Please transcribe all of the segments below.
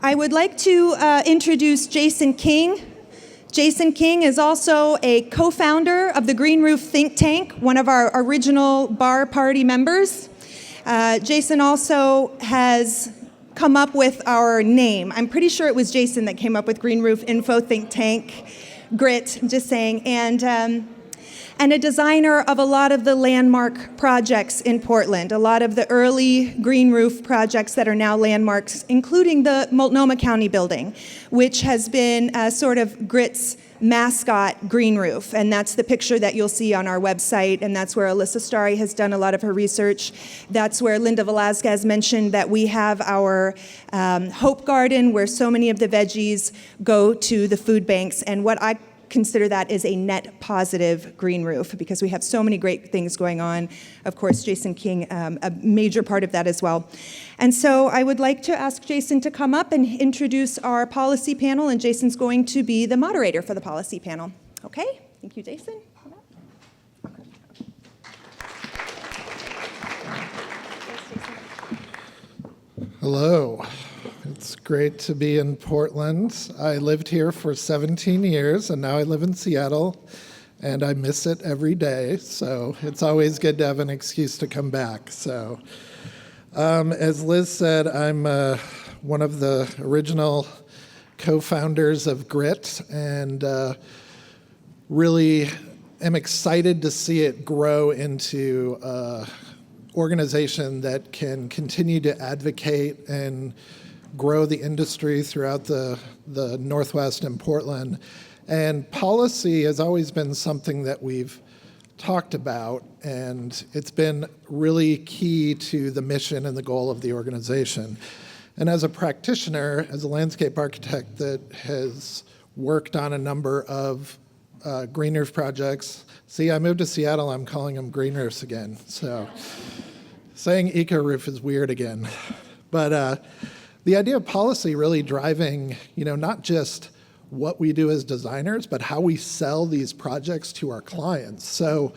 I would like to introduce Jason King. Jason King is also a co-founder of the Green Roof think tank, one of our original bar party members. Jason also has come up with our name. I'm pretty sure it was Jason that came up with Green Roof Info Think Tank, GRIT, I'm just saying, and a designer of a lot of the landmark projects in Portland, a lot of the early green roof projects that are now landmarks, including the Multnomah County building, which has been sort of GRIT's mascot green roof. And that's the picture that you'll see on our website, and that's where Alyssa Starry has done a lot of her research. That's where Linda Velazquez mentioned that we have our Hope Garden, where so many of the veggies go to the food banks, and what I consider that is a net positive green roof because we have so many great things going on. Of course, Jason King, a major part of that as well. And so I would like to ask Jason to come up and introduce our policy panel, and Jason's going to be the moderator for the policy panel. Okay, thank you, Jason. Hello. It's great to be in Portland. I lived here for 17 years, and now I live in Seattle, and I miss it every day, so it's always good to have an excuse to come back. So, as Liz said, I'm one of the original co-founders of GRIT, and really am excited to see it grow into an organization that can continue to advocate and grow the industry throughout the Northwest and Portland. And policy has always been something that we've talked about, and it's been really key to the mission and the goal of the organization. And as a practitioner, as a landscape architect that has worked on a number of green roof projects, see, I moved to Seattle, I'm calling them green roofs again. So saying Ecoroof is weird again. But the idea of policy really driving, not just what we do as designers, but how we sell these projects to our clients. So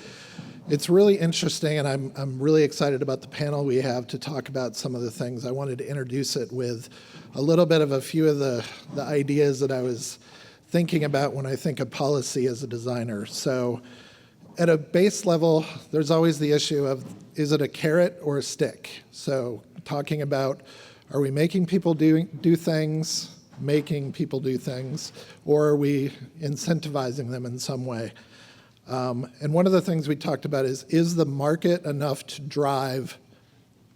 it's really interesting, and I'm really excited about the panel we have to talk about some of the things. I wanted to introduce it with a little bit of a few of the ideas that I was thinking about when I think of policy as a designer. So at a base level, there's always the issue of, is it a carrot or a stick? So talking about, are we making people do things, making people do things, or are we incentivizing them in some way? And one of the things we talked about is the market enough to drive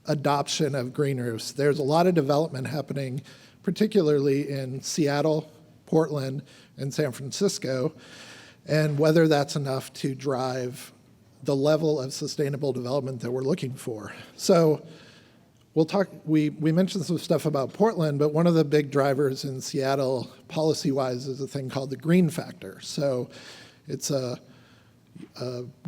adoption of green roofs? There's a lot of development happening, particularly in Seattle, Portland, and San Francisco, and whether that's enough to drive the level of sustainable development that we're looking for. So we'll talk, we mentioned some stuff about Portland, but one of the big drivers in Seattle policy-wise is a thing called the green factor. So it's a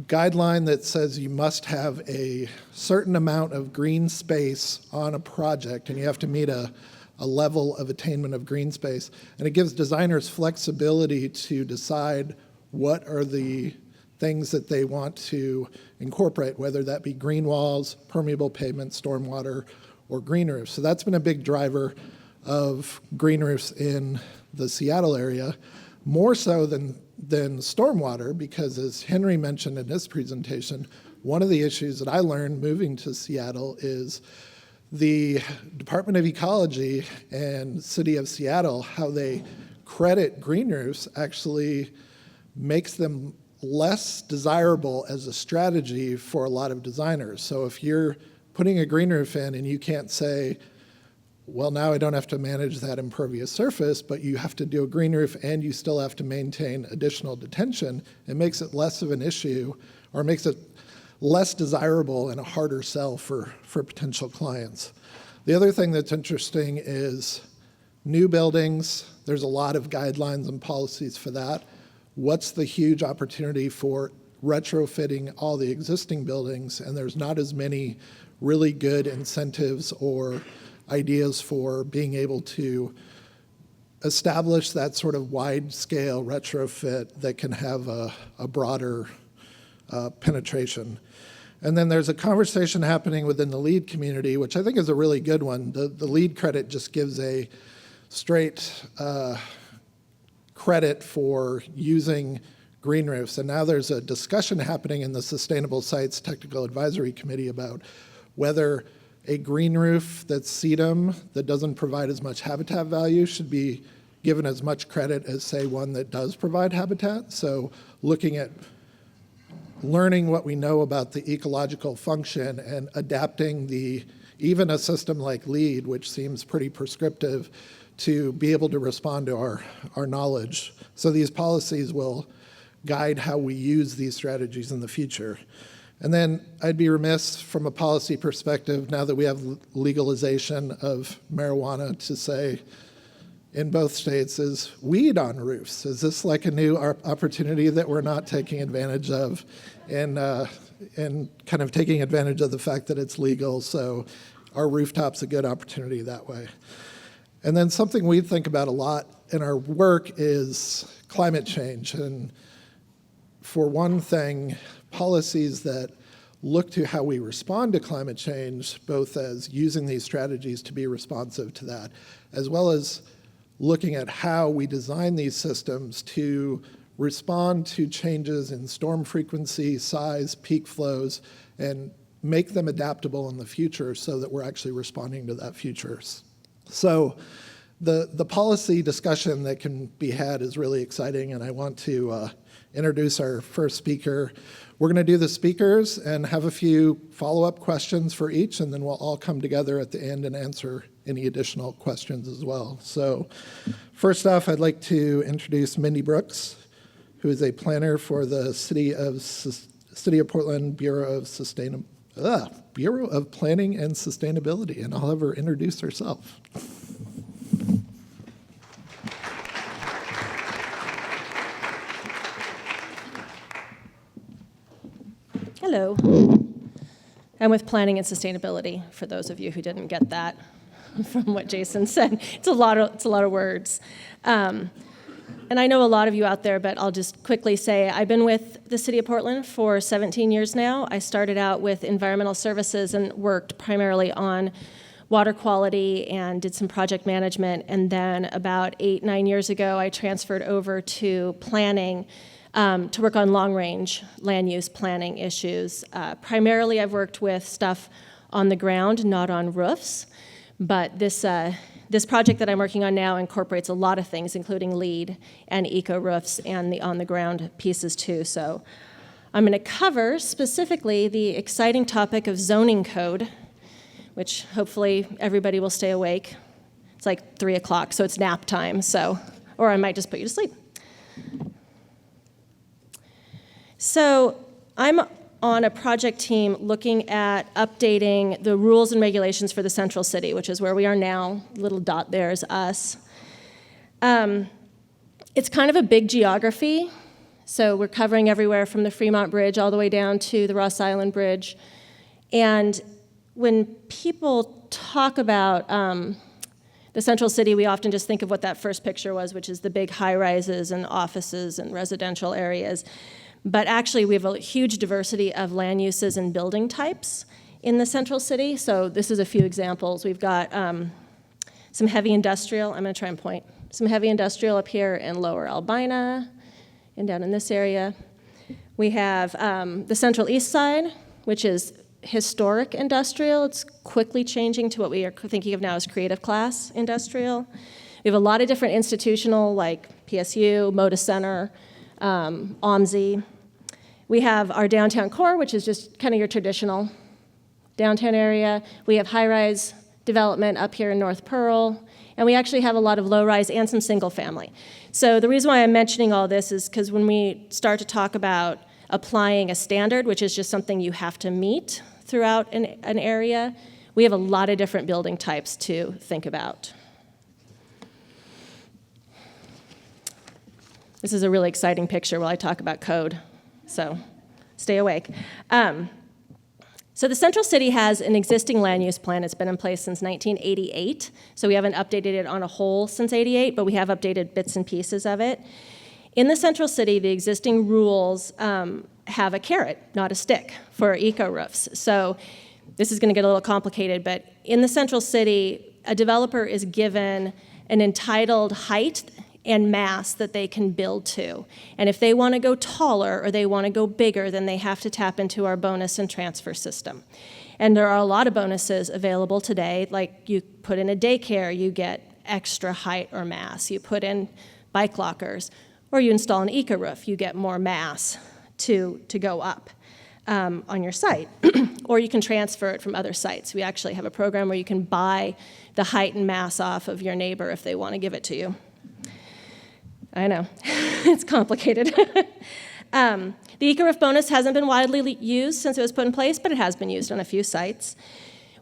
guideline that says you must have a certain amount of green space on a project, and you have to meet a level of attainment of green space. And it gives designers flexibility to decide what are the things that they want to incorporate, whether that be green walls, permeable pavement, stormwater, or green roofs. So that's been a big driver of green roofs in the Seattle area, more so than stormwater, because as Henry mentioned in his presentation, one of the issues that I learned moving to Seattle is the Department of Ecology and City of Seattle, how they credit green roofs actually makes them less desirable as a strategy for a lot of designers. So if you're putting a green roof in and you can't say, well, now I don't have to manage that impervious surface, but you have to do a green roof and you still have to maintain additional detention, it makes it less of an issue, or makes it less desirable and a harder sell for potential clients. The other thing that's interesting is new buildings. There's a lot of guidelines and policies for that. What's the huge opportunity for retrofitting all the existing buildings? And there's not as many really good incentives or ideas for being able to establish that sort of wide-scale retrofit that can have a broader penetration. And then there's a conversation happening within the LEED community, which I think is a really good one. The LEED credit just gives a straight credit for using green roofs. And now there's a discussion happening in the Sustainable Sites Technical Advisory Committee about whether a green roof that's sedum, that doesn't provide as much habitat value, should be given as much credit as, say, one that does provide habitat. So looking at learning what we know about the ecological function and adapting even a system like LEED, which seems pretty prescriptive, to be able to respond to our knowledge. So these policies will guide how we use these strategies in the future. And then I'd be remiss from a policy perspective, now that we have legalization of marijuana, to say in both states, is weed on roofs? Is this like a new opportunity that we're not taking advantage of, and kind of taking advantage of the fact that it's legal, so our rooftop's a good opportunity that way? And then something we think about a lot in our work is climate change. And for one thing, policies that look to how we respond to climate change, both as using these strategies to be responsive to that, as well as looking at how we design these systems to respond to changes in storm frequency, size, peak flows, and make them adaptable in the future so that we're actually responding to that future. So the policy discussion that can be had is really exciting, and I want to introduce our first speaker. We're going to do the speakers and have a few follow-up questions for each, and then we'll all come together at the end and answer any additional questions as well. So first off, I'd like to introduce Mindy Brooks, who is a planner for the City of Portland Bureau of Planning and Sustainability, and I'll have her introduce herself. Hello. I'm with Planning and Sustainability, for those of you who didn't get that from what Jason said. It's a lot of words. And I know a lot of you out there, but I'll just quickly say I've been with the City of Portland for 17 years now. I started out with environmental services and worked primarily on water quality and did some project management. And then about 8-9 years ago, I transferred over to planning to work on long-range land use planning issues. Primarily, I've worked with stuff on the ground, not on roofs, but this project that I'm working on now incorporates a lot of things, including LEED and eco-roofs and the on-the-ground pieces too. So I'm going to cover specifically the exciting topic of zoning code, which hopefully everybody will stay awake. It's like 3 o'clock, so it's nap time, or I might just put you to sleep. So I'm on a project team looking at updating the rules and regulations for the central city, which is where we are now. Little dot there is us. It's kind of a big geography. So we're covering everywhere from the Fremont Bridge all the way down to the Ross Island Bridge. And when people talk about the central city, we often just think of what that first picture was, which is the big high-rises and offices and residential areas. But actually, we have a huge diversity of land uses and building types in the central city. So this is a few examples. We've got some heavy industrial. I'm going to try and point. Some heavy industrial up here in Lower Albina and down in this area. We have the Central East Side, which is historic industrial. It's quickly changing to what we are thinking of now as creative class industrial. We have a lot of different institutional, like PSU, Moda Center, OMSI. We have our downtown core, which is just kind of your traditional downtown area. We have high-rise development up here in North Pearl, and we actually have a lot of low-rise and some single-family. So the reason why I'm mentioning all this is because when we start to talk about applying a standard, which is just something you have to meet throughout an area, we have a lot of different building types to think about. This is a really exciting picture while I talk about code, so stay awake. So the Central City has an existing land use plan. It's been in place since 1988, so we haven't updated it on a whole since '88, but we have updated bits and pieces of it. In the Central City, the existing rules have a carrot, not a stick, for eco-roofs. So this is going to get a little complicated, but in the Central City, a developer is given an entitled height and mass that they can build to. And if they want to go taller or they want to go bigger, then they have to tap into our bonus and transfer system. And there are a lot of bonuses available today, like you put in a daycare, you get extra height or mass. You put in bike lockers, or you install an Ecoroof, you get more mass to go up on your site. Or you can transfer it from other sites. We actually have a program where you can buy the height and mass off of your neighbor if they want to give it to you. I know, it's complicated. The Ecoroof bonus hasn't been widely used since it was put in place, but it has been used on a few sites.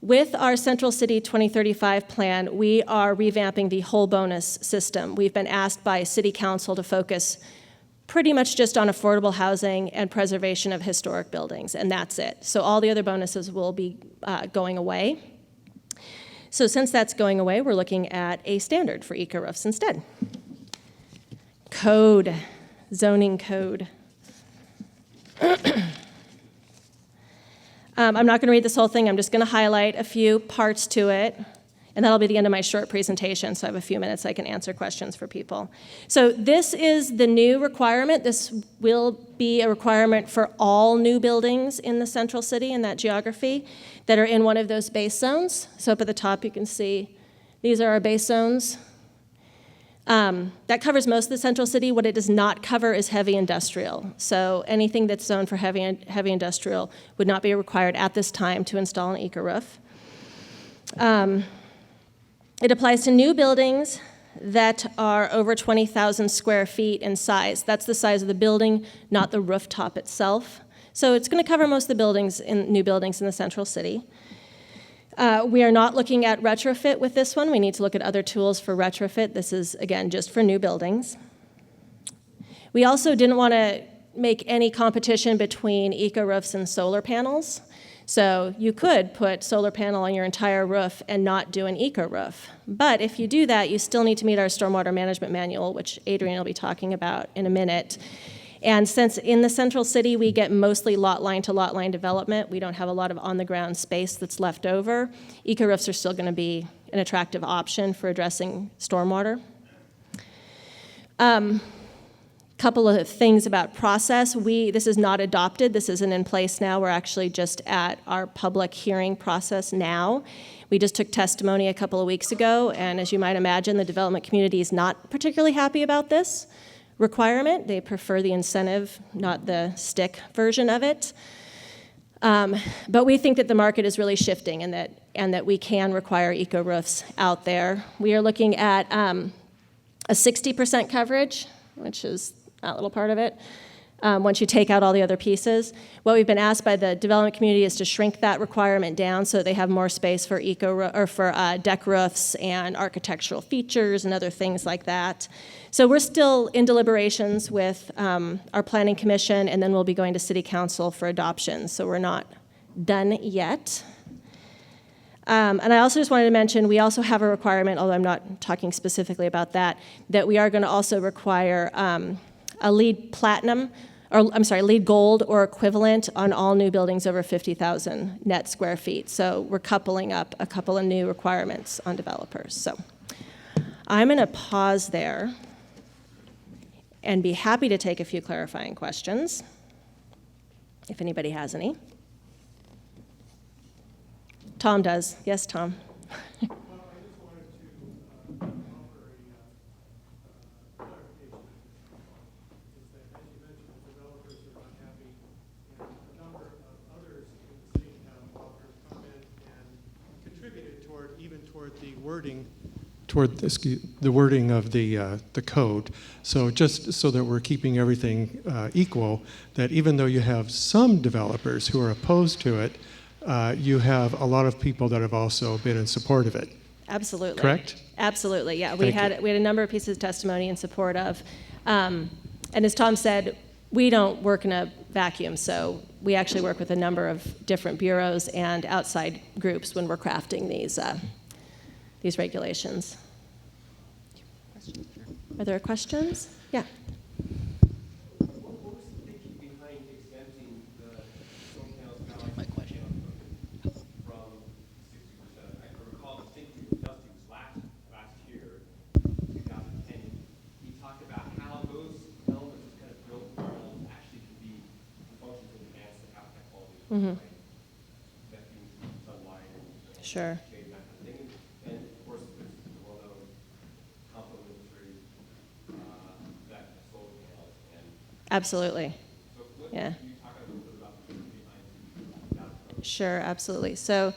With our Central City 2035 plan, we are revamping the whole bonus system. We've been asked by City Council to focus pretty much just on affordable housing and preservation of historic buildings, and that's it. So all the other bonuses will be going away. So since that's going away, we're looking at a standard for Ecoroofs instead. Code, zoning code. I'm not going to read this whole thing. I'm just going to highlight a few parts to it, and that'll be the end of my short presentation, so I have a few minutes I can answer questions for people. So this is the new requirement. This will be a requirement for all new buildings in the Central City in that geography that are in one of those base zones. So up at the top you can see these are our base zones. That covers most of the Central City. What it does not cover is heavy industrial. So anything that's zoned for heavy industrial would not be required at this time to install an Ecoroof. It applies to new buildings that are over 20,000 square feet in size. That's the size of the building, not the rooftop itself. So it's going to cover most of the buildings new buildings in the Central City. We are not looking at retrofit with this one. We need to look at other tools for retrofit. This is, again, just for new buildings. We also didn't want to make any competition between Ecoroofs and solar panels. So you could put solar panel on your entire roof and not do an Ecoroof. But if you do that, you still need to meet our stormwater management manual, which Adrian will be talking about in a minute. And since in the Central City we get mostly lot line to lot line development, we don't have a lot of on-the-ground space that's left over, Ecoroofs are still going to be an attractive option for addressing stormwater. Couple of things about process. This is not adopted. This isn't in place now. We're actually just at our public hearing process now. We just took testimony a couple of weeks ago, and as you might imagine, the development community is not particularly happy about this requirement. They prefer the incentive, not the stick version of it. But we think that the market is really shifting and that we can require Ecoroofs out there. We are looking at a 60% coverage, which is that little part of it, once you take out all the other pieces. What we've been asked by the development community is to shrink that requirement down so that they have more space for deck roofs and architectural features and other things like that. So we're still in deliberations with our planning commission, and then we'll be going to city council for adoption. So we're not done yet. And I also just wanted to mention, we also have a requirement, although I'm not talking specifically about that we are going to also require a LEED platinum, LEED gold or equivalent on all new buildings over 50,000 net square feet. So we're coupling up a couple of new requirements on developers. So I'm going to pause there and be happy to take a few clarifying questions, if anybody has any. Tom does. Yes, Tom. I just wanted to offer a clarification. Is that, as you mentioned, the developers are not happy, and a number of others in the city have offered comment and contributed toward the wording, the wording of the code. So just so that we're keeping everything equal, that even though you have some developers who are opposed to it, you have a lot of people that have also been in support of it. Absolutely. Correct? Absolutely, yeah. We had a number of pieces of testimony in support of, and as Tom said, we don't work in a vacuum, so we actually work with a number of different bureaus and outside groups when we're crafting these regulations. Are there questions? Yeah. What was the thinking behind exempting the solar panels from 60%? I recall distinctly discussing this last year, affecting sunlight and Sure. shade and that kind of thing. And of course, there's the well-known complementary effect of solar panels. And Absolutely. so what, Yeah. can you talk a little bit about the reason behind that approach? Sure, absolutely. So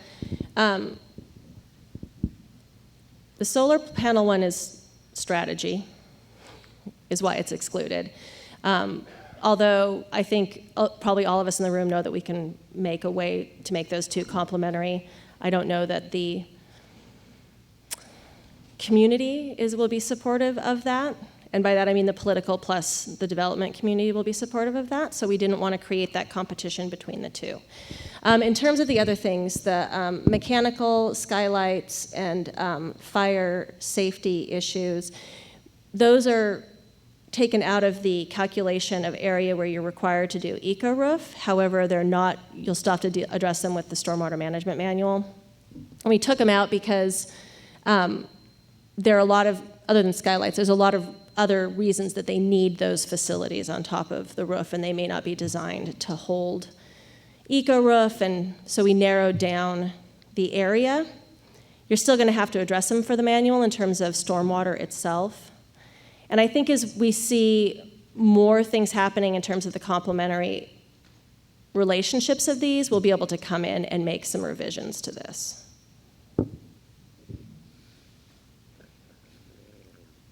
the solar panel one is strategy, is why it's excluded. Although I think probably all of us in the room know that we can make a way to make those two complementary. I don't know that the community will be supportive of that. And by that I mean the political plus the development community will be supportive of that. So we didn't want to create that competition between the two. In terms of the other things, the mechanical skylights and fire safety issues, those are taken out of the calculation of area where you're required to do Ecoroof. However, they're not, you'll still have to address them with the stormwater management manual. And we took them out because there are a lot of, other than skylights, there's a lot of other reasons that they need those facilities on top of the roof, and they may not be designed to hold Ecoroof, and so we narrowed down the area. You're still going to have to address them for the manual in terms of stormwater itself. And I think as we see more things happening in terms of the complementary relationships of these, we'll be able to come in and make some revisions to this.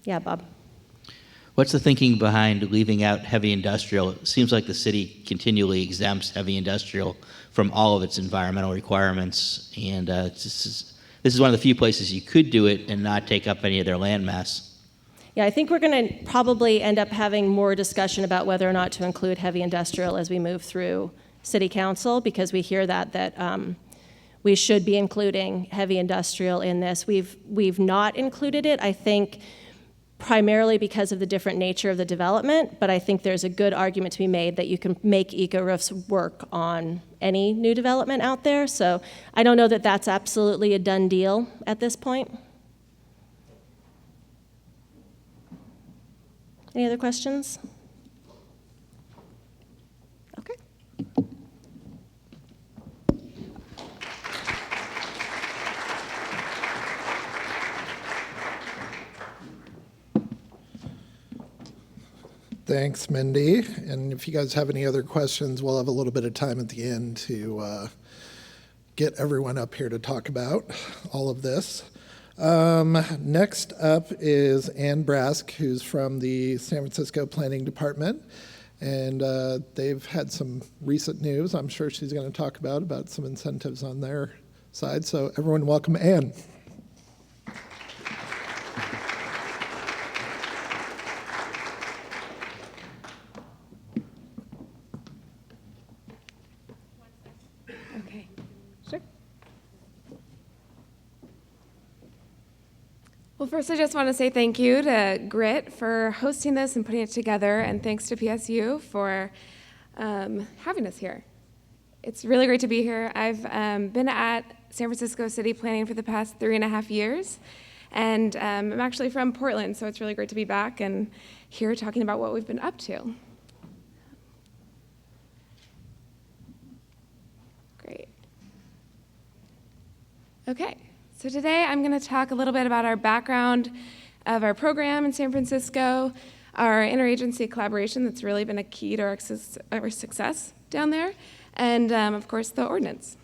Yeah, Bob. What's the thinking behind leaving out heavy industrial? It seems like the city continually exempts heavy industrial from all of its environmental requirements, and this is one of the few places you could do it and not take up any of their land mass. Yeah, I think we're going to probably end up having more discussion about whether or not to include heavy industrial as we move through City Council, because we hear that we should be including heavy industrial in this. We've not included it, I think, primarily because of the different nature of the development, but I think there's a good argument to be made that you can make eco-roofs work on any new development out there. So I don't know that that's absolutely a done deal at this point. Any other questions? Okay. Thanks, Mindy. And if you guys have any other questions, we'll have a little bit of time at the end to get everyone up here to talk about all of this. Next up is Ann Brask, who's from the San Francisco Planning Department. And they've had some recent news I'm sure she's going to talk about some incentives on their side. So everyone welcome Ann. Okay, sure. Well, first I just want to say thank you to Grit for hosting this and putting it together, and thanks to PSU for having us here. It's really great to be here. I've been at San Francisco City Planning for the past 3.5 years, and I'm actually from Portland, so it's really great to be back and here talking about what we've been up to. Great. Okay, so today I'm going to talk a little bit about our background of our program in San Francisco, our interagency collaboration that's really been a key to our success down there, and of course the ordinance.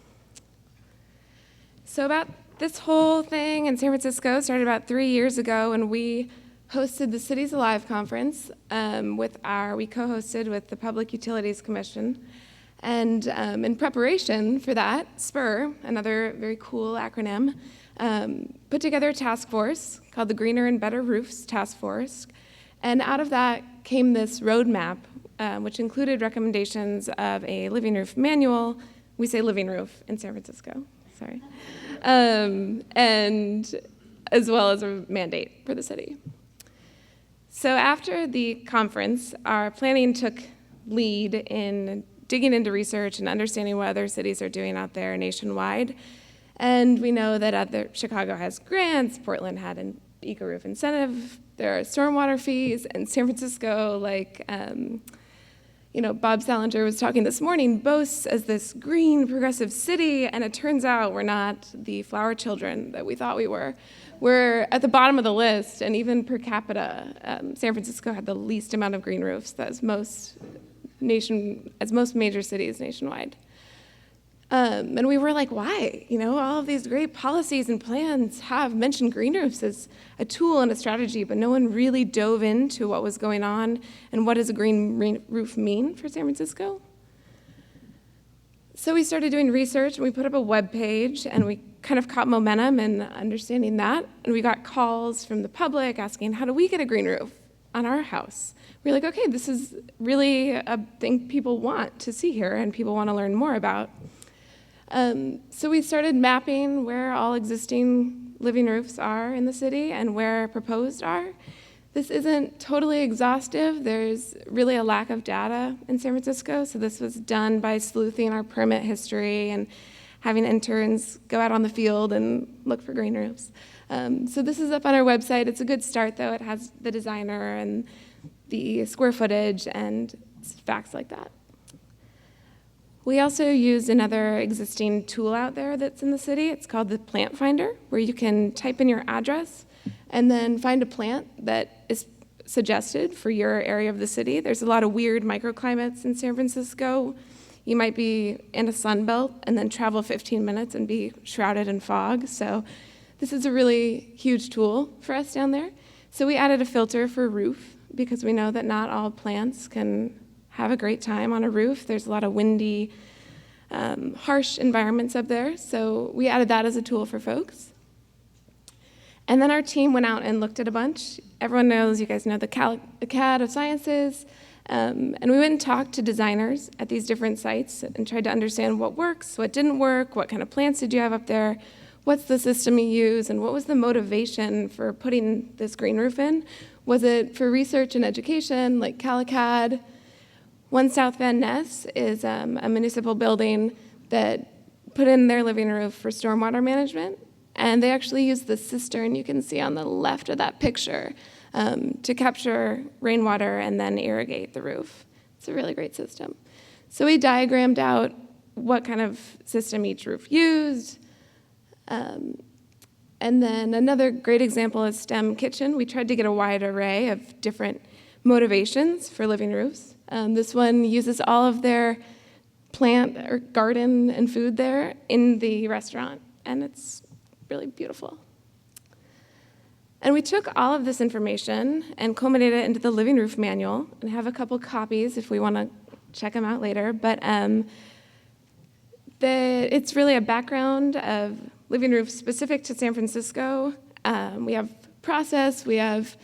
So about this whole thing in San Francisco started about 3 years ago when we hosted the Cities Alive conference we co-hosted with the Public Utilities Commission. And in preparation for that, SPUR, another very cool acronym, put together a task force called the Greener and Better Roofs Task Force. And out of that came this roadmap, which included recommendations of a living roof manual. We say living roof in San Francisco, sorry. And as well as a mandate for the city. So after the conference, our planning took lead in digging into research and understanding what other cities are doing out there nationwide. And we know that Chicago has grants, Portland had an Ecoroof incentive, there are stormwater fees, and San Francisco, Bob Salinger was talking this morning, boasts as this green, progressive city, and it turns out we're not the flower children that we thought we were. We're at the bottom of the list, and even per capita, San Francisco had the least amount of green roofs as most major cities nationwide. And we were like, why? All of these great policies and plans have mentioned green roofs as a tool and a strategy, but no one really dove into what was going on and what does a green roof mean for San Francisco. So we started doing research, and we put up a web page, and we kind of caught momentum in understanding that. And we got calls from the public asking, how do we get a green roof on our house? We were like, okay, this is really a thing people want to see here and people want to learn more about. So we started mapping where all existing living roofs are in the city and where proposed are. This isn't totally exhaustive. There's really a lack of data in San Francisco, so this was done by sleuthing our permit history and having interns go out on the field and look for green roofs. So this is up on our website. It's a good start, though. It has the designer and the square footage and facts like that. We also use another existing tool out there that's in the city. It's called the Plant Finder, where you can type in your address and then find a plant that is suggested for your area of the city. There's a lot of weird microclimates in San Francisco. You might be in a sun belt and then travel 15 minutes and be shrouded in fog. So this is a really huge tool for us down there. So we added a filter for roof because we know that not all plants can have a great time on a roof. There's a lot of windy, harsh environments up there. So we added that as a tool for folks. And then our team went out and looked at a bunch. Everyone knows, you guys know the CAD of Sciences. And we went and talked to designers at these different sites and tried to understand what works, what didn't work, what kind of plants did you have up there, what's the system you use, and what was the motivation for putting this green roof in? Was it for research and education, like CaliCAD? One South Van Ness is a municipal building that put in their living roof for stormwater management, and they actually used the cistern you can see on the left of that picture to capture rainwater and then irrigate the roof. It's a really great system. So we diagrammed out what kind of system each roof used. And then another great example is STEM Kitchen. We tried to get a wide array of different motivations for living roofs. This one uses all of their plant or garden and food there in the restaurant, and it's really beautiful. And we took all of this information and culminated it into the living roof manual, and have a couple copies if we want to check them out later. But it's really a background of living roofs specific to San Francisco. We have process, we have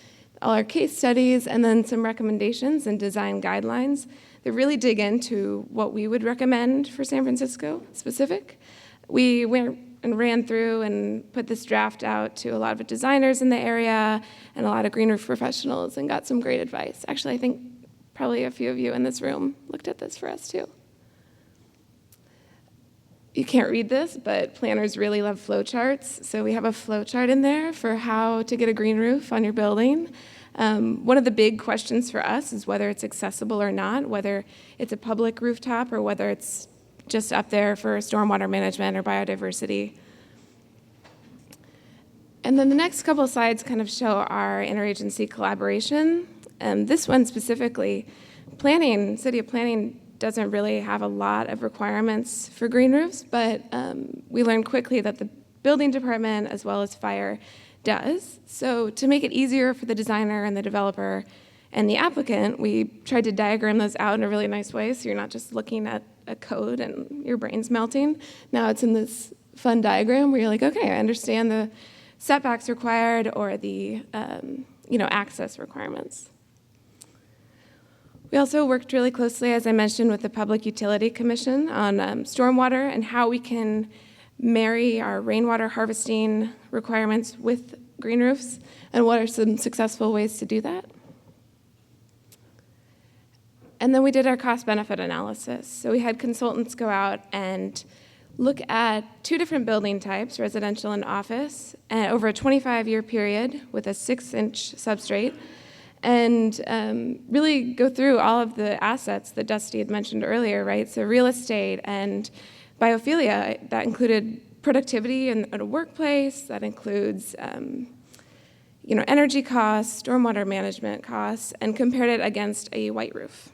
all our case studies, and then some recommendations and design guidelines that really dig into what we would recommend for San Francisco specific. We went and ran through and put this draft out to a lot of designers in the area and a lot of green roof professionals and got some great advice. Actually, I think probably a few of you in this room looked at this for us too. You can't read this, but planners really love flowcharts. So we have a flowchart in there for how to get a green roof on your building. One of the big questions for us is whether it's accessible or not, whether it's a public rooftop or whether it's just up there for stormwater management or biodiversity. And then the next couple of slides kind of show our interagency collaboration. This one specifically, City of Planning doesn't really have a lot of requirements for green roofs, but we learned quickly that the building department as well as fire does. So to make it easier for the designer and the developer and the applicant, we tried to diagram those out in a really nice way so you're not just looking at a code and your brain's melting. Now it's in this fun diagram where you're like, okay, I understand the setbacks required or the access requirements. We also worked really closely, as I mentioned, with the Public Utility Commission on stormwater and how we can marry our rainwater harvesting requirements with green roofs, and what are some successful ways to do that. And then we did our cost-benefit analysis. So we had consultants go out and look at 2 different building types, residential and office, over a 25-year period with a 6-inch substrate, and really go through all of the assets that Dusty had mentioned earlier, right? So real estate and biophilia, that included productivity in a workplace, that includes energy costs, stormwater management costs, and compared it against a white roof.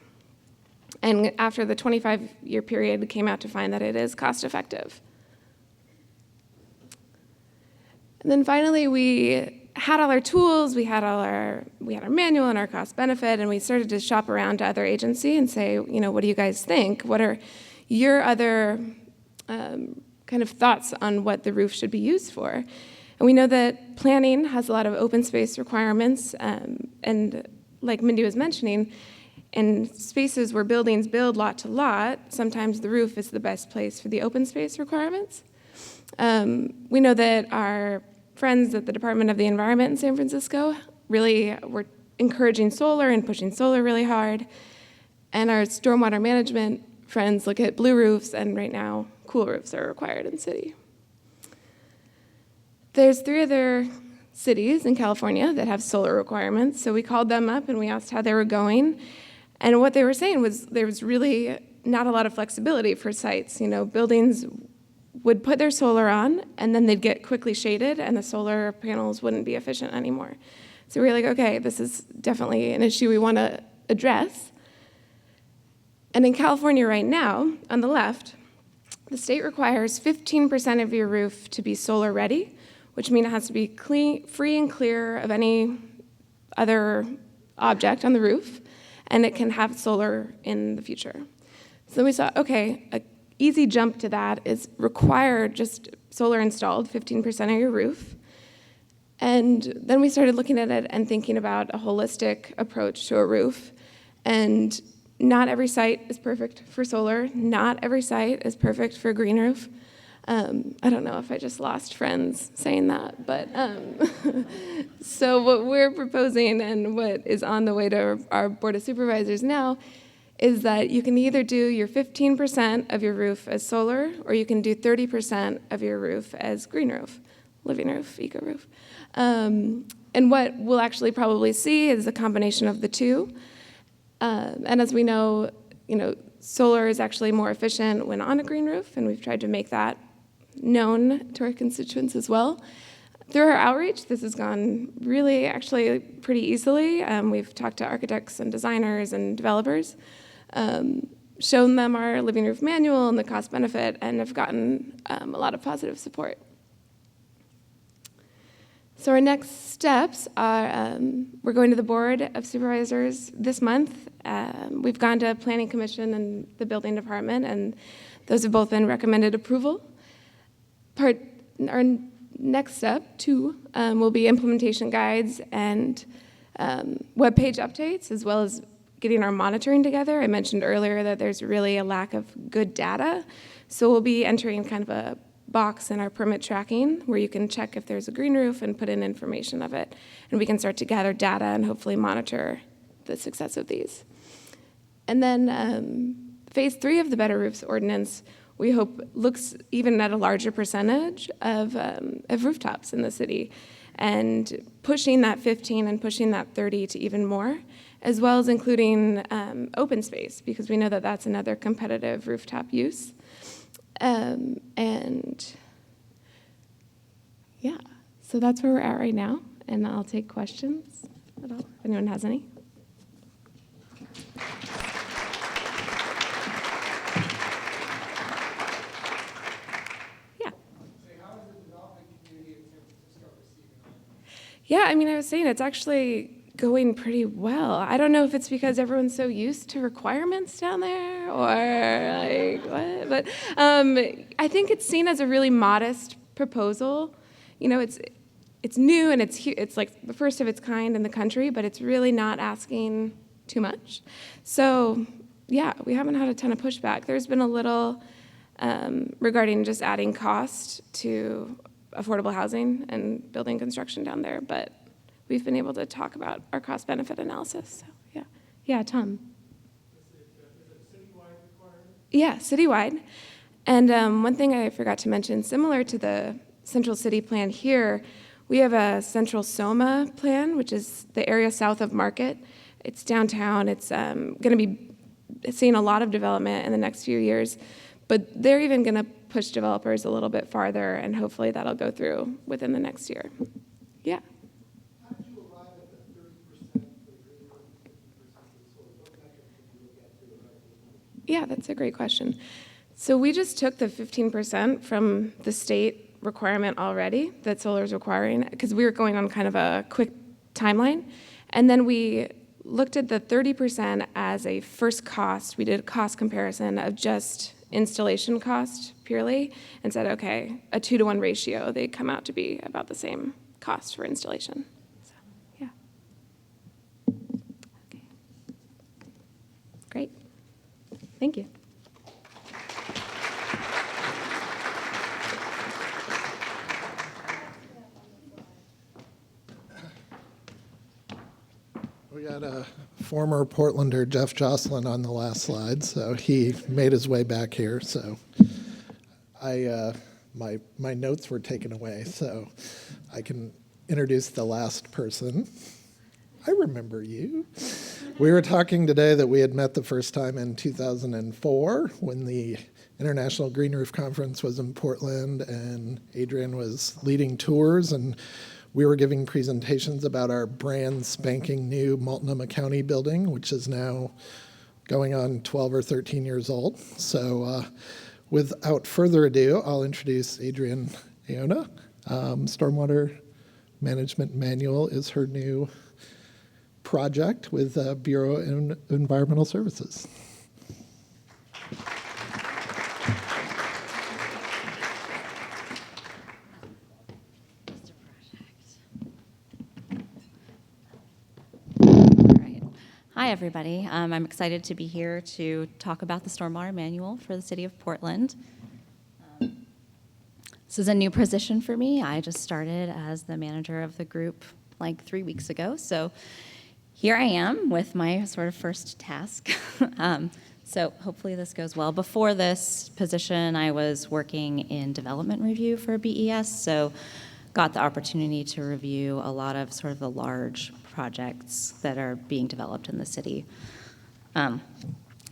And after the 25-year period, came out to find that it is cost effective. And then finally, we had all our tools, we had our manual and our cost benefit, and we started to shop around to other agencies and say, what do you guys think? What are your other kind of thoughts on what the roof should be used for? And we know that planning has a lot of open space requirements, and like Mindy was mentioning, in spaces where buildings build lot to lot, sometimes the roof is the best place for the open space requirements. We know that our friends at the Department of the Environment in San Francisco really were encouraging solar and pushing solar really hard. And our stormwater management friends look at blue roofs, and right now, cool roofs are required in the city. There's 3 other cities in California that have solar requirements, so we called them up and we asked how they were going. And what they were saying was there was really not a lot of flexibility for sites. Buildings would put their solar on, and then they'd get quickly shaded, and the solar panels wouldn't be efficient anymore. So we were like, okay, this is definitely an issue we want to address. And in California right now, on the left, the state requires 15% of your roof to be solar ready, which means it has to be clean, free and clear of any other object on the roof, and it can have solar in the future. So we saw, okay, an easy jump to that is require just solar installed, 15% of your roof. And then we started looking at it and thinking about a holistic approach to a roof. And not every site is perfect for solar. Not every site is perfect for a green roof. I don't know if I just lost friends saying that, but so what we're proposing and what is on the way to our Board of Supervisors now is that you can either do your 15% of your roof as solar, or you can do 30% of your roof as green roof, living roof, Ecoroof. And what we'll actually probably see is a combination of the two. And as we know, solar is actually more efficient when on a green roof, and we've tried to make that known to our constituents as well. Through our outreach, this has gone really actually pretty easily. We've talked to architects and designers and developers, shown them our living roof manual and the cost benefit, and have gotten a lot of positive support. So our next steps are we're going to the Board of Supervisors this month. We've gone to Planning Commission and the Building Department, and those have both been recommended approval. Our next step, 2, will be implementation guides and web page updates, as well as getting our monitoring together. I mentioned earlier that there's really a lack of good data, so we'll be entering kind of a box in our permit tracking where you can check if there's a green roof and put in information of it, and we can start to gather data and hopefully monitor the success of these. And then phase 3 of the Better Roofs Ordinance, we hope looks even at a larger percentage of rooftops in the city, and pushing that 15 and pushing that 30 to even more, as well as including open space, because we know that that's another competitive rooftop use. And yeah, so that's where we're at right now, and I'll take questions at all, if anyone has any. Yeah, I mean, I was saying it's actually going pretty well. I don't know if it's because everyone's so used to requirements down there or like what, but I think it's seen as a really modest proposal. It's new and it's like the first of its kind in the country, but it's really not asking too much. So yeah, we haven't had a ton of pushback. There's been a little regarding just adding cost to affordable housing and building construction down there, but we've been able to talk about our cost-benefit analysis. So yeah, Tom. Is it citywide requirement? Yeah, citywide. And one thing I forgot to mention, similar to the central city plan here, We have a central SOMA plan, which is the area south of Market. It's downtown. It's going to be seeing a lot of development in the next few years, but they're even going to push developers a little bit farther, and hopefully that'll go through within the next year. Yeah. How did you arrive at the 30% for the green room, 50% for the solar? What metric did you look at to arrive at those numbers? Yeah, that's a great question. So we just took the 15% from the state requirement already that solar is requiring, because we were going on kind of a quick timeline, and then we looked at the 30% as a first cost. We did a cost comparison of just installation cost purely and said, okay, a 2-to-1 ratio, they come out to be about the same cost for installation. So, yeah. Okay. Great. Thank you. We got a former Portlander, Jeff Jocelyn, on the last slide, so he made his way back here. So my notes were taken away, so I can introduce the last person. I remember you. We were talking today that we had met the first time in 2004 when the International Green Roof Conference was in Portland, and Adrian was leading tours, and we were giving presentations about our brand spanking new Multnomah County building, which is now going on 12 or 13 years old. So without further ado, I'll introduce Adrian Iona. Stormwater Management Manual is her new project with Bureau of Environmental Services. Hi, everybody. I'm excited to be here to talk about the Stormwater Manual for the City of Portland. This is a new position for me. I just started as the manager of the group like 3 weeks ago, so here I am with my sort of first task. So hopefully this goes well. Before this position, I was working in development review for BES, so got the opportunity to review a lot of sort of the large projects that are being developed in the city.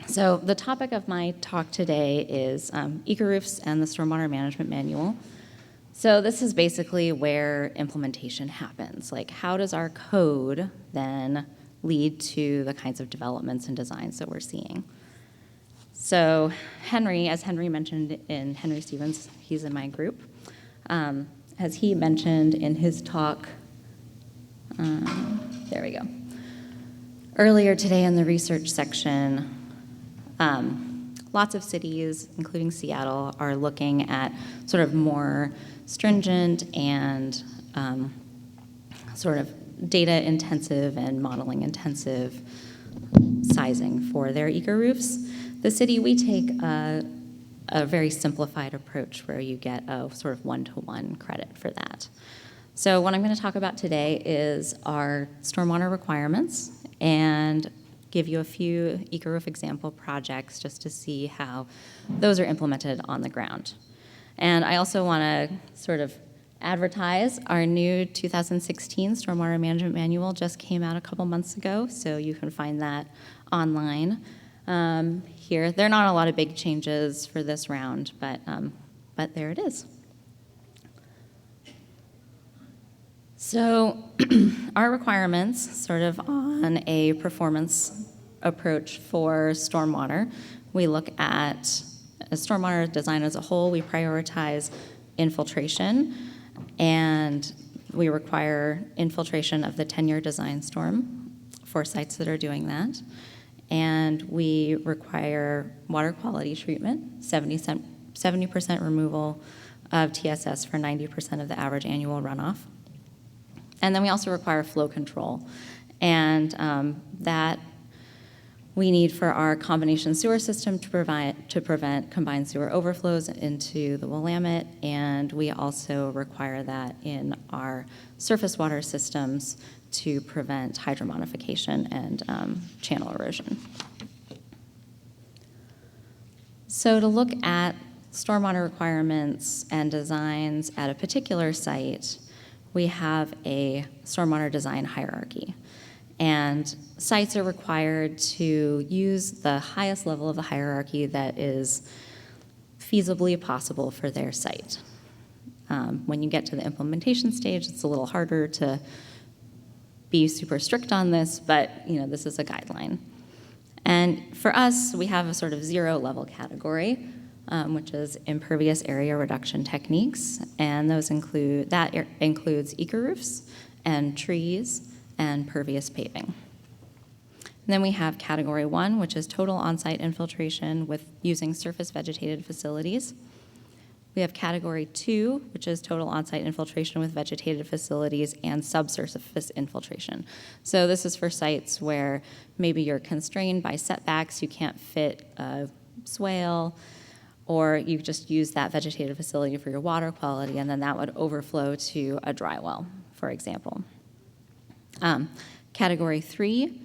So the topic of my talk today is Ecoroofs and the Stormwater Management Manual. So this is basically where implementation happens. Like, how does our code then lead to the kinds of developments and designs that we're seeing? So Henry, as Henry mentioned in Henry Stevens, he's in my group. As he mentioned in his talk, there we go. Earlier today in the research section, lots of cities, including Seattle, are looking at sort of more stringent and sort of data intensive and modeling intensive sizing for their eco-roofs. The city, we take a very simplified approach where you get a sort of one-to-one credit for that. So what I'm going to talk about today is our stormwater requirements and give you a few Ecoroof example projects just to see how those are implemented on the ground. And I also want to sort of advertise our new 2016 Stormwater Management Manual just came out a couple months ago, so you can find that online. Here, there are not a lot of big changes for this round, but there it is. So our requirements, sort of on a performance approach for stormwater, we look at stormwater design as a whole. We prioritize infiltration, and we require infiltration of the 10-year design storm for sites that are doing that. And we require water quality treatment, 70% removal of TSS for 90% of the average annual runoff. And then we also require flow control, and that we need for our combination sewer system to prevent combined sewer overflows into the Willamette, and we also require that in our surface water systems to prevent hydromodification and channel erosion. So to look at stormwater requirements and designs at a particular site, we have a stormwater design hierarchy. And sites are required to use the highest level of the hierarchy that is feasibly possible for their site. When you get to the implementation stage, it's a little harder to be super strict on this, but this is a guideline. And for us, we have a sort of 0 level category, which is impervious area reduction techniques, and those includes eco-roofs and trees and pervious paving. And then we have category 1, which is total on-site infiltration with using surface vegetated facilities. We have category 2, which is total on-site infiltration with vegetated facilities and subsurface infiltration. So this is for sites where maybe you're constrained by setbacks, you can't fit a swale, or you just use that vegetated facility for your water quality, and then that would overflow to a dry well, for example. Category 3,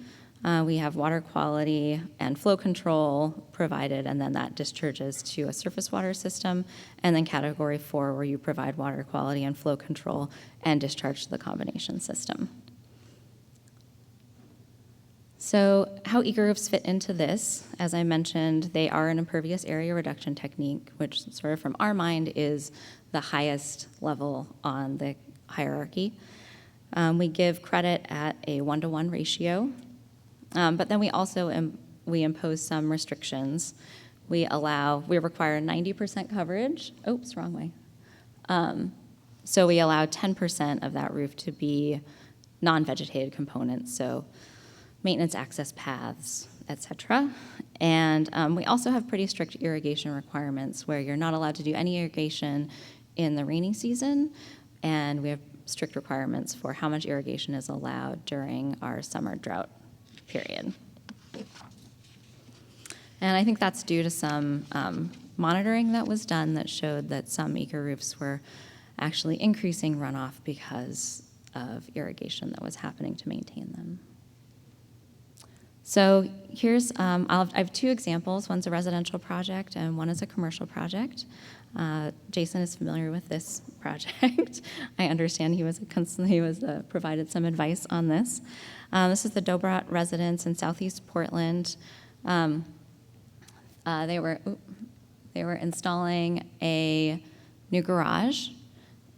we have water quality and flow control provided, and then that discharges to a surface water system. And then category 4, where you provide water quality and flow control and discharge to the combination system. So how eco-roofs fit into this, as I mentioned, they are an impervious area reduction technique, which sort of from our mind is the highest level on the hierarchy. We give credit at a 1-to-1 ratio. But then we also we impose some restrictions. We require 90% coverage. Oops, wrong way. So we allow 10% of that roof to be non-vegetated components, so maintenance access paths, et cetera. And we also have pretty strict irrigation requirements where you're not allowed to do any irrigation in the rainy season, and we have strict requirements for how much irrigation is allowed during our summer drought period. And I think that's due to some monitoring that was done that showed that some eco-roofs were actually increasing runoff because of irrigation that was happening to maintain them. So here's, I have 2 examples. One's a residential project and one is a commercial project. Jason is familiar with this project. I understand he was provided some advice on this. This is the Dobrot residence in Southeast Portland. They were installing a new garage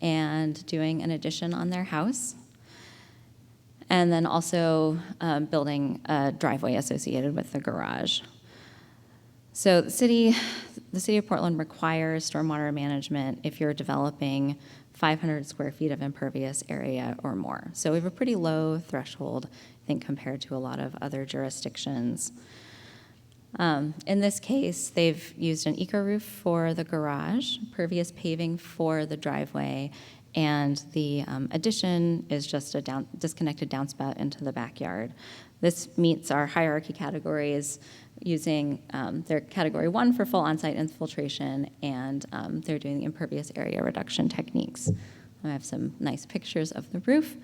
and doing an addition on their house, and then also building a driveway associated with the garage. So the city of Portland requires stormwater management if you're developing 500 square feet of impervious area or more. So we have a pretty low threshold, I think, compared to a lot of other jurisdictions. In this case, they've used an eco-roof for the garage, pervious paving for the driveway, and the addition is just a disconnected downspout into the backyard. This meets our hierarchy categories using their category 1 for full on-site infiltration, and they're doing the impervious area reduction techniques. I have some nice pictures of the roof.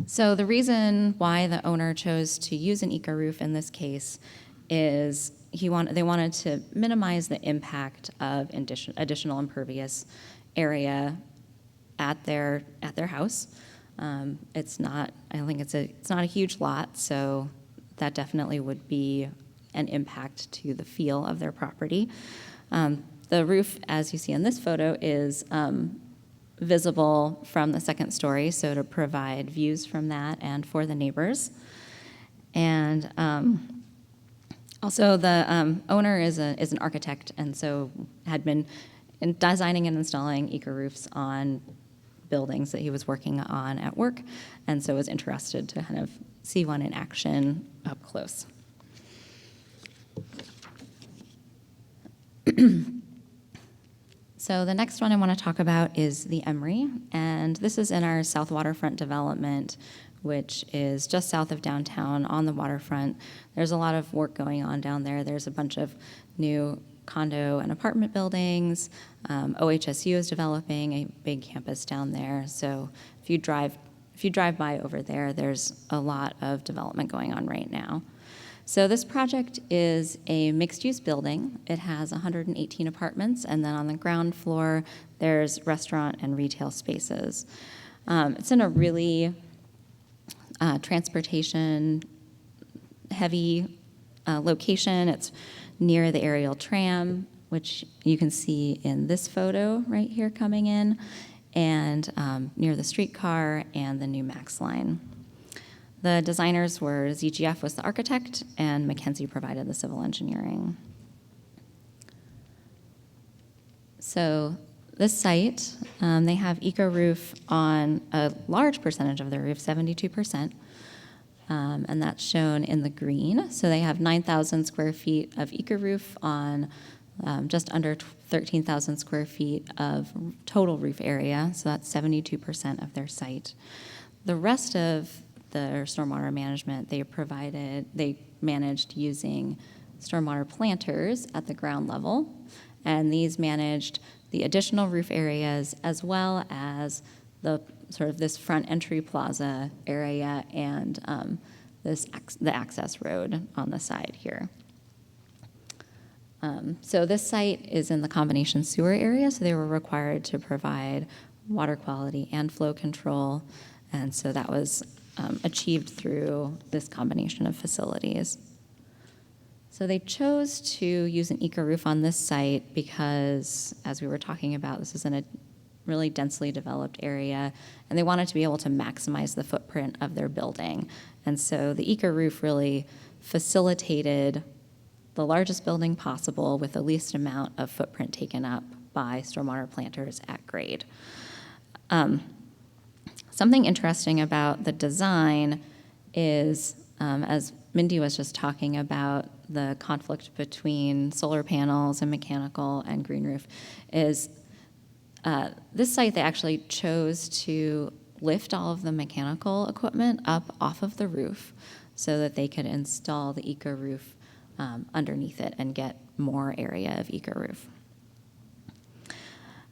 So the reason why the owner chose to use an eco-roof in this case is they wanted to minimize the impact of additional impervious area at their house. It's not a huge lot, so that definitely would be an impact to the feel of their property. The roof, as you see in this photo, is visible from the second story, so to provide views from that and for the neighbors. And also the owner is an architect, and so had been designing and installing eco-roofs on buildings that he was working on at work, and so was interested to kind of see one in action up close. So the next one I want to talk about is the Emory, and this is in our South Waterfront development, which is just south of downtown on the waterfront. There's a lot of work going on down there. There's a bunch of new condo and apartment buildings. OHSU is developing a big campus down there. So if you drive by over there, there's a lot of development going on right now. So this project is a mixed-use building. It has 118 apartments, and then on the ground floor, there's restaurant and retail spaces. It's in a really transportation-heavy location. It's near the aerial tram, which you can see in this photo right here coming in, and near the streetcar and the new Max line. The designers were ZGF was the architect, and McKenzie provided the civil engineering. So this site, they have Ecoroof on a large percentage of their roof, 72%, and that's shown in the green. So they have 9,000 square feet of Ecoroof on just under 13,000 square feet of total roof area, so that's 72% of their site. The rest of their stormwater management, they managed using stormwater planters at the ground level, and these managed the additional roof areas as well as the sort of this front entry plaza area and the access road on the side here. So this site is in the combination sewer area, so they were required to provide water quality and flow control, and so that was achieved through this combination of facilities. So they chose to use an Ecoroof on this site because, as we were talking about, this is in a really densely developed area, and they wanted to be able to maximize the footprint of their building. And so the Ecoroof really facilitated the largest building possible with the least amount of footprint taken up by stormwater planters at grade. Something interesting about the design is, as Mindy was just talking about, the conflict between solar panels and mechanical and green roof, is this site they actually chose to lift all of the mechanical equipment up off of the roof so that they could install the Ecoroof underneath it and get more area of Ecoroof.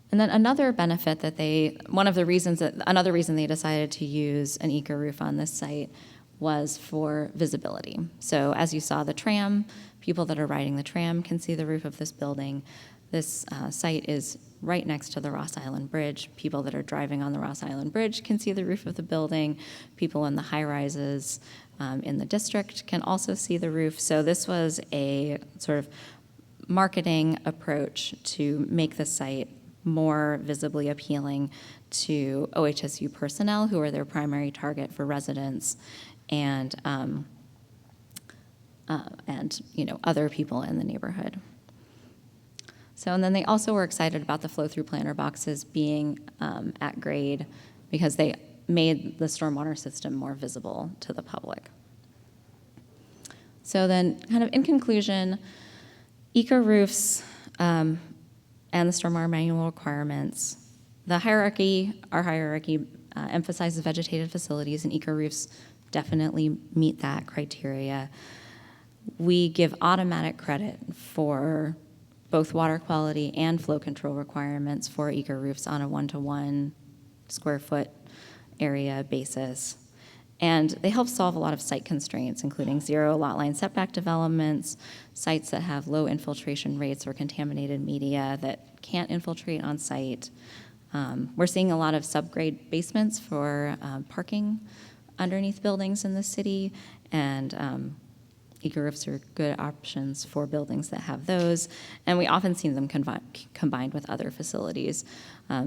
And then another benefit that another reason they decided to use an Ecoroof on this site was for visibility. So as you saw the tram, people that are riding the tram can see the roof of this building. This site is right next to the Ross Island Bridge. People that are driving on the Ross Island Bridge can see the roof of the building. People in the high-rises in the district can also see the roof. So this was a sort of marketing approach to make the site more visibly appealing to OHSU personnel, who are their primary target for residents, and other people in the neighborhood. So, and then they also were excited about the flow-through planter boxes being at grade because they made the stormwater system more visible to the public. So then, kind of in conclusion, Ecoroofs and the stormwater manual requirements, our hierarchy emphasizes vegetated facilities, and Ecoroofs definitely meet that criteria. We give automatic credit for both water quality and flow control requirements for Ecoroofs on a 1-to-1 square foot area basis. And they help solve a lot of site constraints, including zero lot line setback developments, sites that have low infiltration rates or contaminated media that can't infiltrate on site. We're seeing a lot of subgrade basements for parking underneath buildings in the city, and Ecoroofs are good options for buildings that have those, and we often see them combined with other facilities.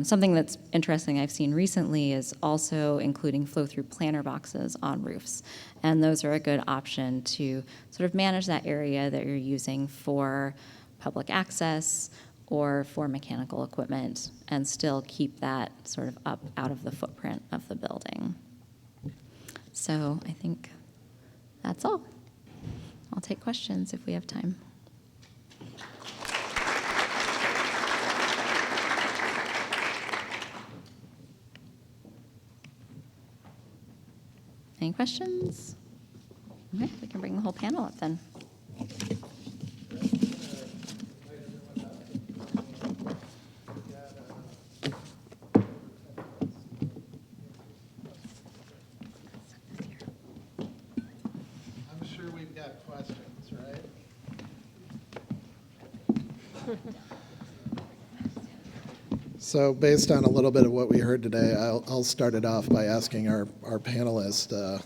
Something that's interesting I've seen recently is also including flow-through planter boxes on roofs, and those are a good option to sort of manage that area that you're using for public access or for mechanical equipment and still keep that sort of up out of the footprint of the building. So I think that's all. I'll take questions if we have time. Any questions? Okay, we can bring the whole panel up then. I'm sure we've got questions. So based on a little bit of what we heard today, I'll start it off by asking our panelist.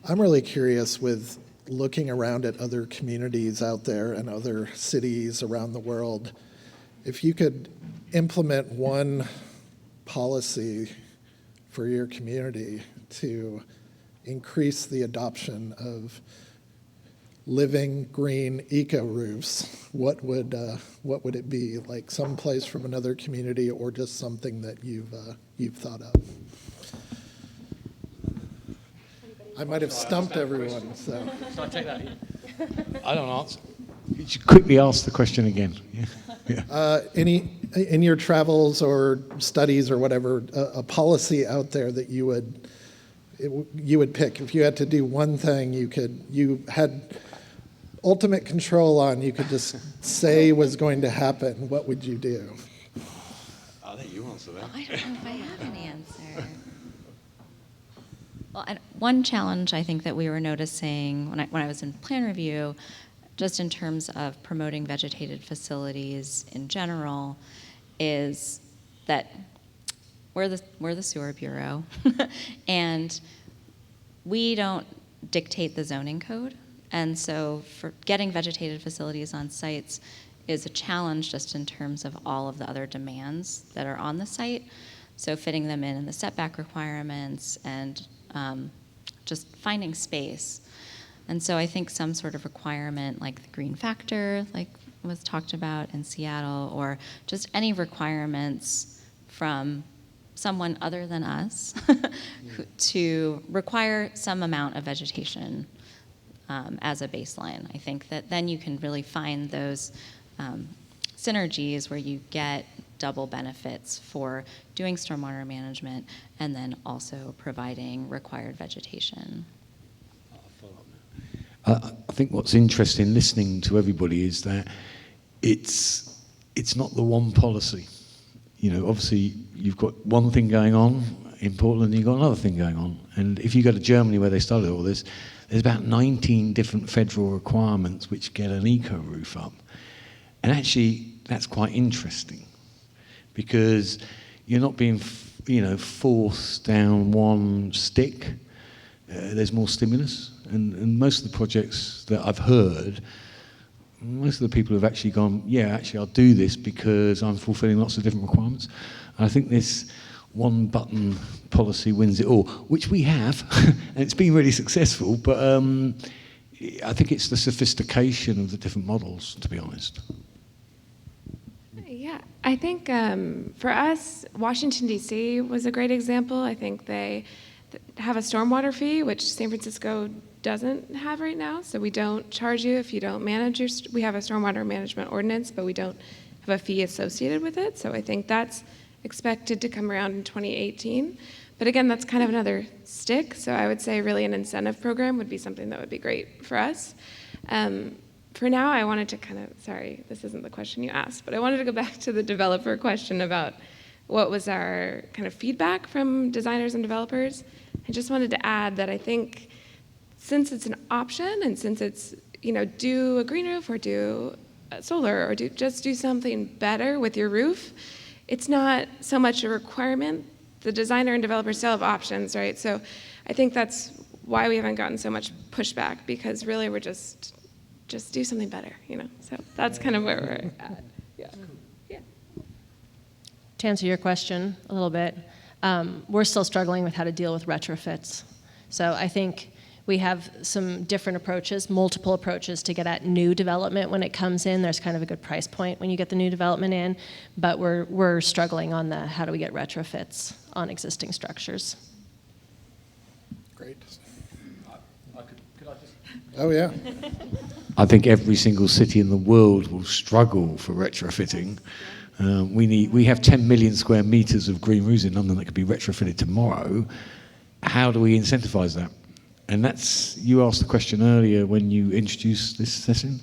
I'm really curious with looking around at other communities out there and other cities around the world, if you could implement one policy for your community to increase the adoption of living green eco roofs, what would it be? Like some place from another community, or just something that you've thought of? I might have stumped everyone. So. Shall I take that? I don't answer. You should quickly ask the question again. Yeah. Any in your travels or studies or whatever, a policy out there that you would pick if you had to do one thing you had ultimate control on, you could just say was going to happen, what would you do? I'll let you answer that. I don't know if I have an answer. Well, one challenge I think that we were noticing when I was in plan review, just in terms of promoting vegetated facilities in general, is that we're the sewer bureau, and we don't dictate the zoning code. And so for getting vegetated facilities on sites is a challenge just in terms of all of the other demands that are on the site. So fitting them in the setback requirements and just finding space. And so I think some sort of requirement like the green factor, like was talked about in Seattle, or just any requirements from someone other than us to require some amount of vegetation as a baseline. I think that then you can really find those synergies where you get double benefits for doing stormwater management and then also providing required vegetation. I think what's interesting listening to everybody is that it's not the one policy. You know, obviously you've got one thing going on in Portland, you've got another thing going on. And if you go to Germany where they started all this, there's about 19 different federal requirements which get an eco roof up. And actually, that's quite interesting because you're not being, forced down one stick. There's more stimulus. And most of the projects that I've heard, most of the people have actually gone, yeah, actually, I'll do this because I'm fulfilling lots of different requirements. And I think this one button policy wins it all, which we have, and it's been really successful, but I think it's the sophistication of the different models, to be honest. Yeah, I think for us, Washington, D.C. was a great example. I think they have a stormwater fee, which San Francisco doesn't have right now, so we don't charge you if you don't manage we have a stormwater management ordinance, but we don't have a fee associated with it, so I think that's expected to come around in 2018. But again, that's kind of another stick, so I would say really an incentive program would be something that would be great for us. For now, I wanted to sorry, this isn't the question you asked, but I wanted to go back to the developer question about what was our kind of feedback from designers and developers. I just wanted to add that I think since it's an option and since it's, do a green roof or do solar or just do something better with your roof, it's not so much a requirement. The designer and developer still have options, right? So I think that's why we haven't gotten so much pushback, because really we're just do something better, So that's kind of where we're at. Yeah. To answer your question a little bit, we're still struggling with how to deal with retrofits. So I think we have some different approaches, multiple approaches to get at new development when it comes in. There's kind of a good price point when you get the new development in, but we're struggling on the how do we get retrofits on existing structures. Great. Could I just... Oh, yeah. I think every single city in the world will struggle for retrofitting. We have 10 million square meters of green roofs in London that could be retrofitted tomorrow. How do we incentivize that? And you asked the question earlier when you introduced this session,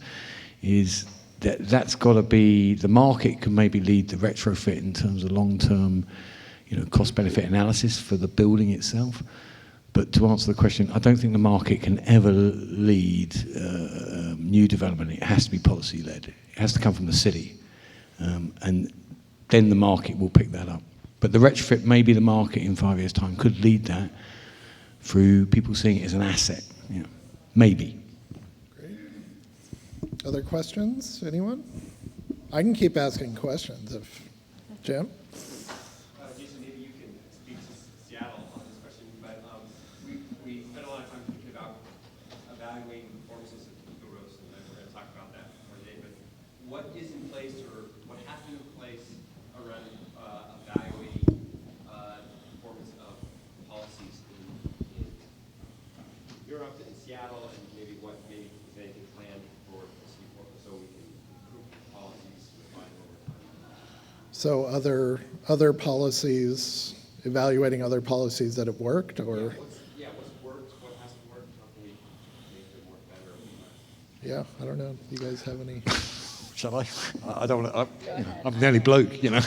is that's got to be, the market can maybe lead the retrofit in terms of long-term, cost-benefit analysis for the building itself. But to answer the question, I don't think the market can ever lead new development. It has to be policy-led. It has to come from the city. And then the market will pick that up. But the retrofit, maybe the market in 5 years' time could lead that through people seeing it as an asset, you know, maybe. Great. Other questions, anyone? I can keep asking questions if, Jim? Jason, maybe you can speak to Seattle on this question, but we spent a lot of time thinking about evaluating the performances of Ecoroof, and we're going to talk about that more today, but what is in place or what has been in place around evaluating the performance of policies in Europe and Seattle, and maybe what maybe is anything planned for the city so we can improve policies refined over time? So other policies, evaluating other policies that have worked, or? What's worked, what hasn't worked, how can we make it work better over time? Yeah, I don't know. Do you guys have any? Shall I? I don't want to, I'm the only bloke, you know.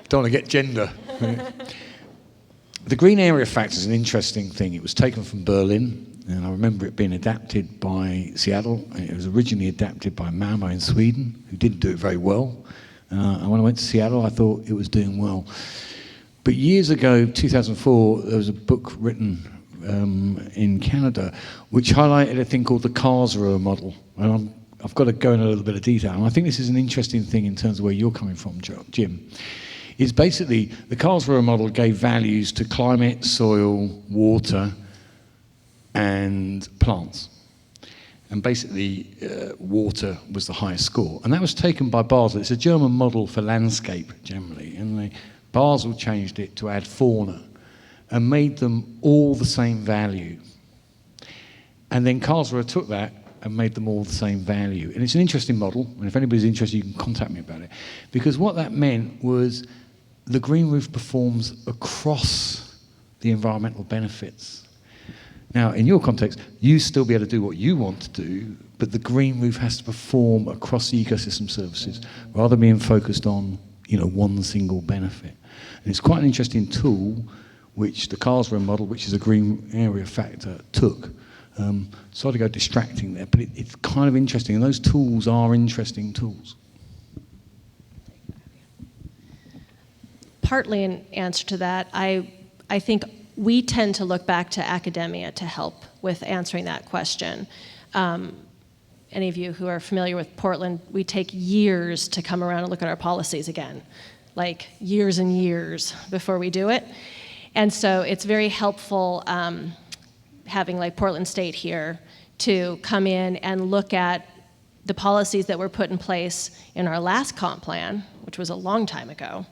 Don't want to get gender. The green area factor is an interesting thing. It was taken from Berlin, and I remember it being adapted by Seattle. It was originally adapted by Malmo in Sweden, who didn't do it very well. And when I went to Seattle, I thought it was doing well. But years ago, 2004, there was a book written in Canada which highlighted a thing called the Karlsruhe model. And I've got to go in a little bit of detail. And I think this is an interesting thing in terms of where you're coming from, Jim. Is basically the Karlsruhe model gave values to climate, soil, water, and plants. And basically, water was the highest score. And that was taken by Basel. It's a German model for landscape, generally. And Basel changed it to add fauna and made them all the same value. And then Karlsruhe took that and made them all the same value. And it's an interesting model. And if anybody's interested, you can contact me about it. Because what that meant was the green roof performs across the environmental benefits. Now, in your context, you still be able to do what you want to do, but the green roof has to perform across the ecosystem services rather than being focused on, one single benefit. And it's quite an interesting tool which the Karlsruhe model, which is a green area factor, took. Sorry to go distracting there, but it's kind of interesting, and those tools are interesting tools. Partly in answer to that, I think we tend to look back to academia to help with answering that question. Any of you who are familiar with Portland, we take years to come around and look at our policies again, like years and years before we do it. And so it's very helpful having like Portland State here to come in and look at the policies that were put in place in our last comp plan, which was a long time ago,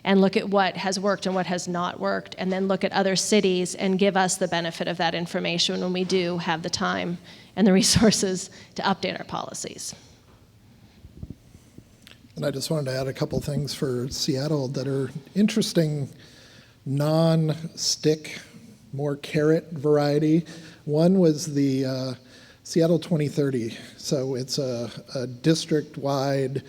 and look at what has worked and what has not worked, and then look at other cities and give us the benefit of that information when we do have the time and the resources to update our policies. And I just wanted to add a couple things for Seattle that are interesting, non-stick, more carrot variety. One was the Seattle 2030. So it's a district-wide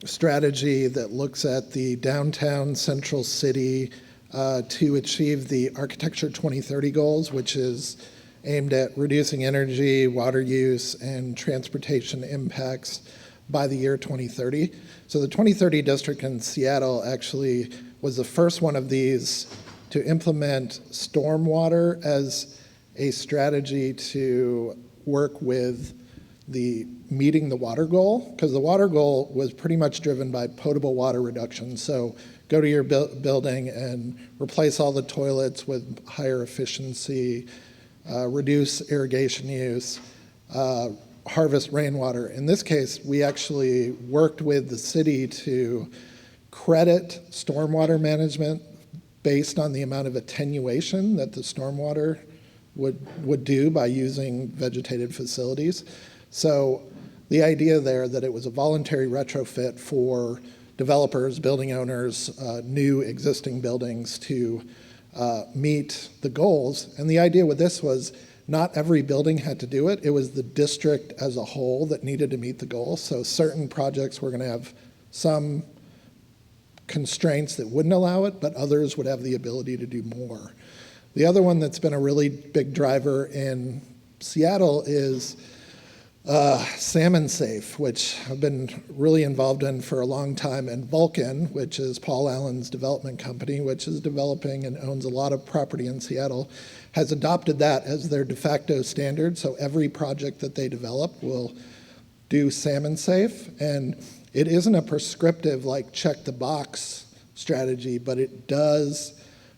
strategy that looks at the downtown central city to achieve the Architecture 2030 goals, which is aimed at reducing energy, water use, and transportation impacts by the year 2030. So the 2030 district in Seattle actually was the first one of these to implement stormwater as a strategy to work with the meeting the water goal, because the water goal was pretty much driven by potable water reduction. So go to your building and replace all the toilets with higher efficiency, reduce irrigation use, harvest rainwater. In this case, we actually worked with the city to credit stormwater management based on the amount of attenuation that the stormwater would do by using vegetated facilities. So the idea there that it was a voluntary retrofit for developers, building owners, new existing buildings to meet the goals. And the idea with this was not every building had to do it. It was the district as a whole that needed to meet the goals. So certain projects were going to have some constraints that wouldn't allow it, but others would have the ability to do more. The other one that's been a really big driver in Seattle is Salmon Safe, which I've been really involved in for a long time, and Vulcan, which is Paul Allen's development company, which is developing and owns a lot of property in Seattle, has adopted that as their de facto standard. So every project that they develop will do Salmon Safe. And it isn't a prescriptive, like, check the box strategy, but it does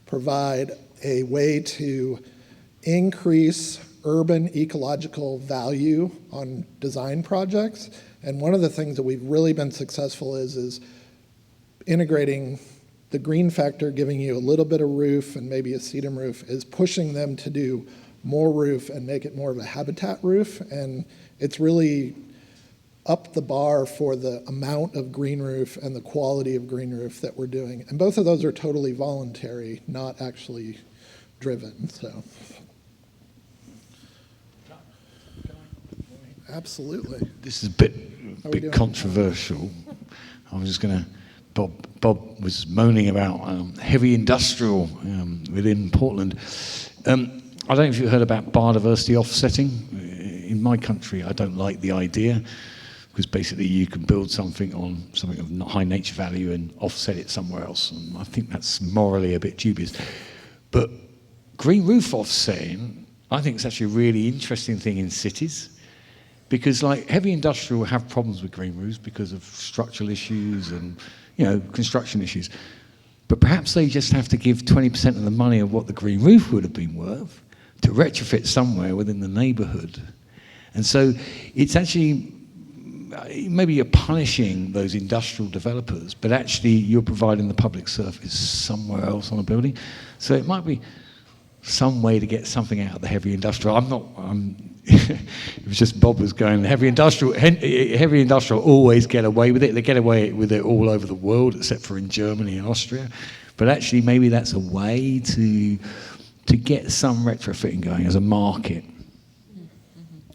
provide a way to increase urban ecological value on design projects. And one of the things that we've really been successful is integrating the green factor, giving you a little bit of roof and maybe a sedum roof, is pushing them to do more roof and make it more of a habitat roof. And it's really up the bar for the amount of green roof and the quality of green roof that we're doing. And both of those are totally voluntary, not actually driven, so. Absolutely. This is a bit controversial. I was just going to, Bob was moaning about heavy industrial within Portland. I don't know if you heard about biodiversity offsetting. In my country, I don't like the idea, because basically you can build something on something of high nature value and offset it somewhere else. And I think that's morally a bit dubious. But green roof offsetting, I think it's actually a really interesting thing in cities. Because like heavy industrial will have problems with green roofs because of structural issues and, you know, construction issues. But perhaps they just have to give 20% of the money of what the green roof would have been worth to retrofit somewhere within the neighborhood. And so it's actually, maybe you're punishing those industrial developers, but actually you're providing the public surface somewhere else on a building. So it might be some way to get something out of the heavy industrial. It was just Bob was going, heavy industrial always get away with it. They get away with it all over the world, except for in Germany and Austria. But actually, maybe that's a way to get some retrofitting going as a market.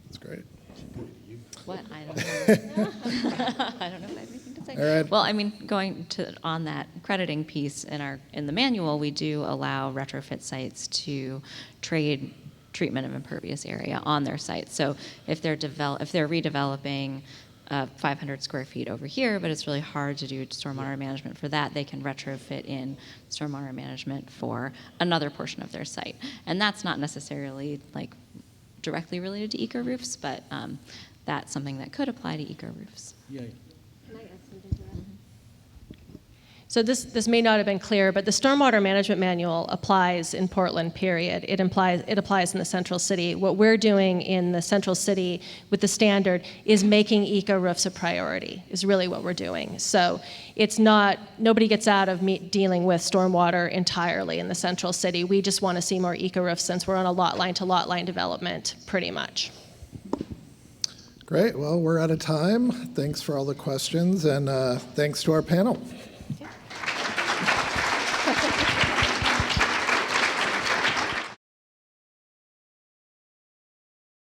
That's great. What? I don't know. I don't know if I have anything to say. All right. Well, I mean, going to on that crediting piece in the manual, we do allow retrofit sites to trade treatment of impervious area on their site. So if they're redeveloping 500 square feet over here, but it's really hard to do stormwater management for that, they can retrofit in stormwater management for another portion of their site. And that's not necessarily like directly related to eco-roofs, but that's something that could apply to eco-roofs. Yay. So this may not have been clear, but the stormwater management manual applies in Portland, period. It applies in the central city. What we're doing in the central city with the standard is making eco-roofs a priority, is really what we're doing. So it's not, nobody gets out of dealing with stormwater entirely in the central city. We just want to see more eco-roofs since we're on a lot line to lot line development, pretty much. Great. Well, we're out of time. Thanks for all the questions, and thanks to our panel.